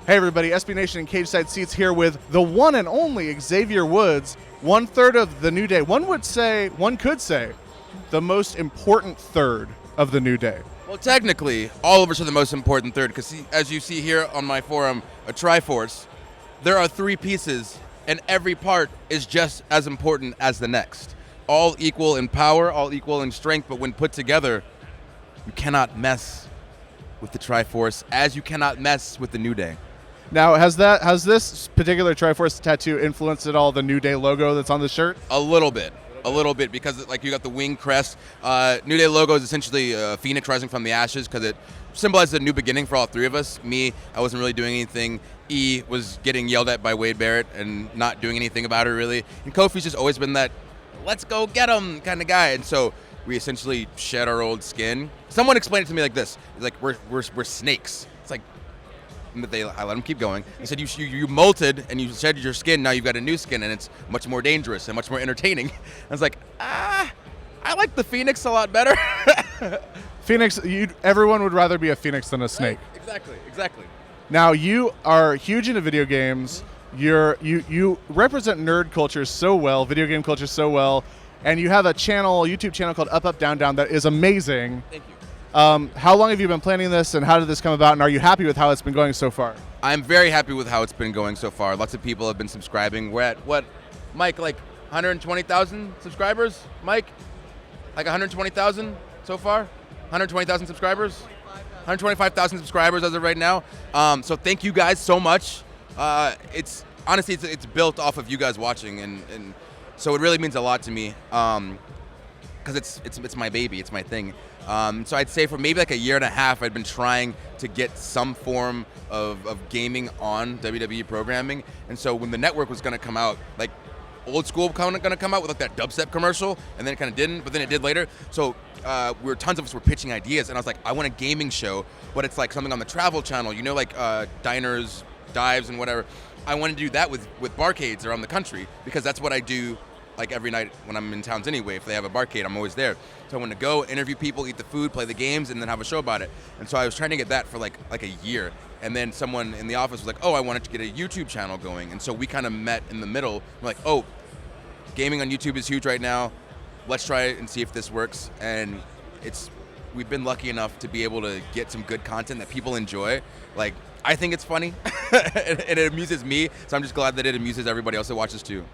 Hey everybody, SB Nation and Cageside Seats here with the one and only Xavier Woods, 1/3 of the New Day. One could say, the most important third of the New Day. Well, technically, all of us are the most important third, because as you see here on my forum, a Triforce, there are 3 pieces, and every part is just as important as the next. All equal in power, all equal in strength, but when put together, you cannot mess with the Triforce as you cannot mess with the New Day. Now, has this particular Triforce tattoo influenced at all the New Day logo that's on the shirt? A little bit, because like you got the wing crest. New Day logo is essentially a phoenix rising from the ashes because it symbolizes a new beginning for all 3 of us. Me, I wasn't really doing anything. E was getting yelled at by Wade Barrett and not doing anything about it really. And Kofi's just always been that, let's go get him kind of guy. And so we essentially shed our old skin. Someone explained it to me like this: like we're snakes. It's like. I let him keep going. He said, you molted and you shed your skin, now you've got a new skin, and it's much more dangerous and much more entertaining. I was like, I like the Phoenix a lot better. Phoenix, everyone would rather be a Phoenix than a snake. Right? Exactly. Now, you are huge into video games. You represent nerd culture so well, video game culture so well, and you have a YouTube channel called Up Up Down Down that is amazing. Thank you. How long have you been planning this, and how did this come about, and are you happy with how it's been going so far? I'm very happy with how it's been going so far. Lots of people have been subscribing. We're at, what, Mike, like 120,000 subscribers? Mike? Like 120,000 so far? 120,000 subscribers? 125,000 subscribers as of right now. So thank you guys so much. It's honestly, it's built off of you guys watching, and so it really means a lot to me. Because it's my baby, it's my thing. So I'd say for maybe like a year and a half, I'd been trying to get some form of gaming on WWE programming. And so when the network was going to come out, like old school going to come out with like that dubstep commercial, and then it kind of didn't, but then it did later. So tons of us were pitching ideas, and I was like, I want a gaming show, but it's like something on the Travel Channel, you know, like diners, dives, and whatever. I wanted to do that with barcades around the country, because that's what I do. Like every night when I'm in towns anyway, if they have a barcade, I'm always there. So I want to go, interview people, eat the food, play the games, and then have a show about it. And so I was trying to get that for like a year. And then someone in the office was like, oh, I wanted to get a YouTube channel going. And so we kind of met in the middle. We're like, oh, gaming on YouTube is huge right now. Let's try it and see if this works. And we've been lucky enough to be able to get some good content that people enjoy. Like, I think it's funny, and it amuses me. So I'm just glad that it amuses everybody else that watches too.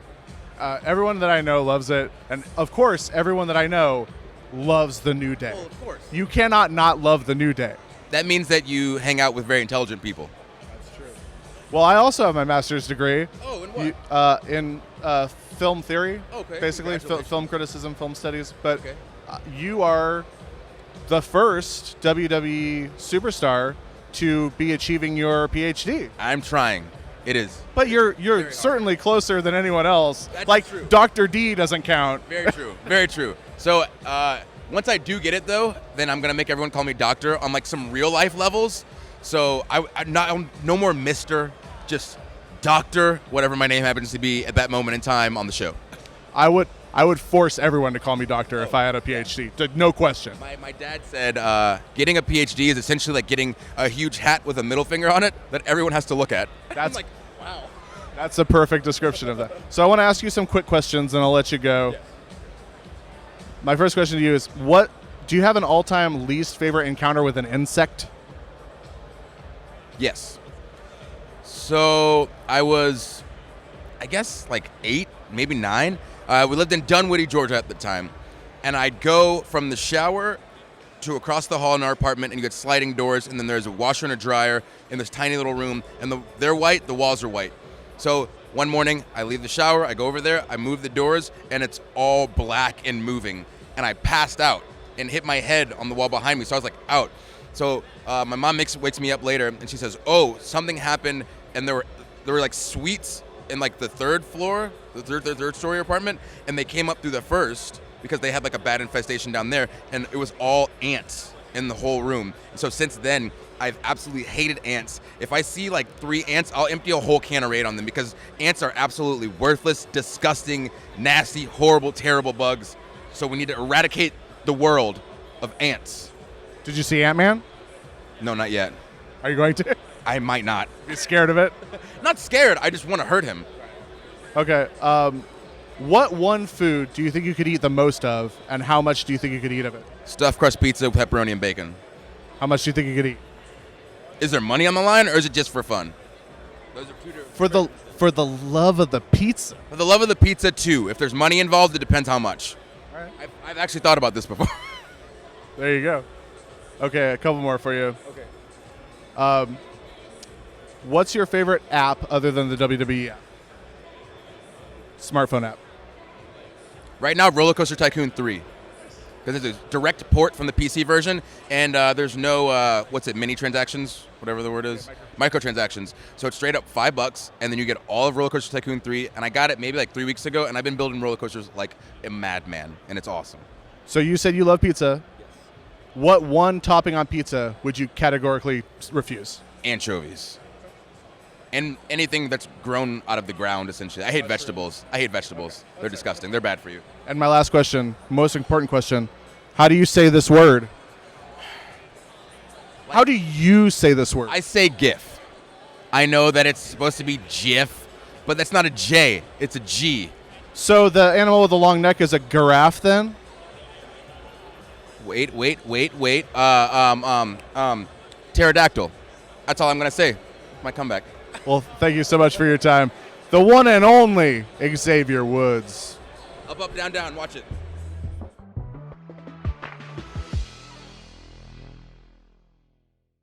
Everyone that I know loves it, and of course, everyone that I know loves the New Day. Well, of course. You cannot not love the New Day. That means that you hang out with very intelligent people. That's true. Well, I also have my master's degree. Oh, in what? In film theory, okay. Basically film criticism, film studies. But okay. You are the first WWE superstar to be achieving your PhD. I'm trying. It is. But you're certainly closer than anyone else. That's like true. Dr. D doesn't count. Very true. Very true. So once I do get it though, then I'm gonna make everyone call me doctor on like some real life levels. So I'm no more Mr. Just Doctor, whatever my name happens to be at that moment in time on the show. I would force everyone to call me doctor if I had a PhD. No question. My dad said getting a PhD is essentially like getting a huge hat with a middle finger on it that everyone has to look at. That's I'm like, wow. That's a perfect description of that. So I want to ask you some quick questions, and I'll let you go. Yeah. My first question to you is, do you have an all-time least favorite encounter with an insect? Yes. So I was, I guess, like 8, maybe 9. We lived in Dunwoody, Georgia at the time. And I'd go from the shower to across the hall in our apartment, and you get sliding doors, and then there's a washer and a dryer in this tiny little room, and they're white, the walls are white. So one morning, I leave the shower, I go over there, I move the doors, and it's all black and moving. And I passed out and hit my head on the wall behind me, so I was like, out. So my mom wakes me up later, and she says, oh, something happened, and there were like suites in like the third floor, the third story apartment, and they came up through the first because they had like a bad infestation down there, and it was all ants in the whole room. And so since then, I've absolutely hated ants. If I see like 3 ants, I'll empty a whole can of Raid on them, because ants are absolutely worthless, disgusting, nasty, horrible, terrible bugs. So we need to eradicate the world of ants. Did you see Ant-Man? No, not yet. Are you going to? I might not. You scared of it? Not scared. I just want to hurt him. Okay. What one food do you think you could eat the most of, and how much do you think you could eat of it? Stuffed crust pizza, pepperoni, and bacon. How much do you think you could eat? Is there money on the line, or is it just for fun? Those are two different. For the love of the pizza. For the love of the pizza, too. If there's money involved, it depends how much. All right. I've actually thought about this before. There you go. Okay, a couple more for you. Okay. What's your favorite app other than the WWE app? Smartphone app. Right now, Roller Coaster Tycoon 3. Because it's a direct port from the PC version, and there's no, mini transactions, whatever the word is? Microtransactions. So it's straight up $5, and then you get all of Roller Coaster Tycoon 3, and I got it maybe like 3 weeks ago, and I've been building roller coasters like a madman, and it's awesome. So you said you love pizza. Yes. What one topping on pizza would you categorically refuse? Anchovies. And anything that's grown out of the ground, essentially. I hate vegetables. They're disgusting. They're bad for you. And my last question, most important question, how do you say this word? How do you say this word? I say GIF. I know that it's supposed to be GIF, but that's not a J. It's a G. So the animal with the long neck is a giraffe then? Wait. Pterodactyl. That's all I'm going to say. My comeback. Well, thank you so much for your time. The one and only Xavier Woods. Up, down, down. Watch it.